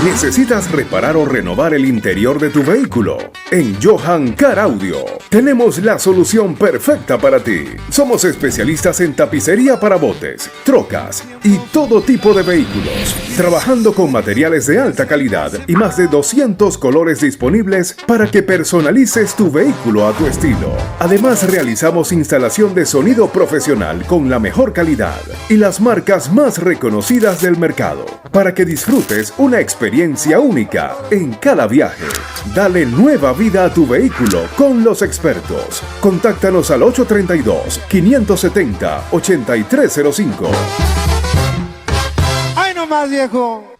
¿Necesitas reparar o renovar el interior de tu vehículo? En Johan Car Audio tenemos la solución perfecta para ti. Somos especialistas en tapicería para botes, trocas y todo tipo de vehículos, trabajando con materiales de alta calidad y más de 200 colores disponibles para que personalices tu vehículo a tu estilo. Además, realizamos instalación de sonido profesional con la mejor calidad y las marcas más reconocidas del mercado, para que disfrutes una experiencia única en cada viaje. Dale nueva vida a tu vehículo con los expertos. Contáctanos al 832-570-8305. ¡Ay, no más, viejo!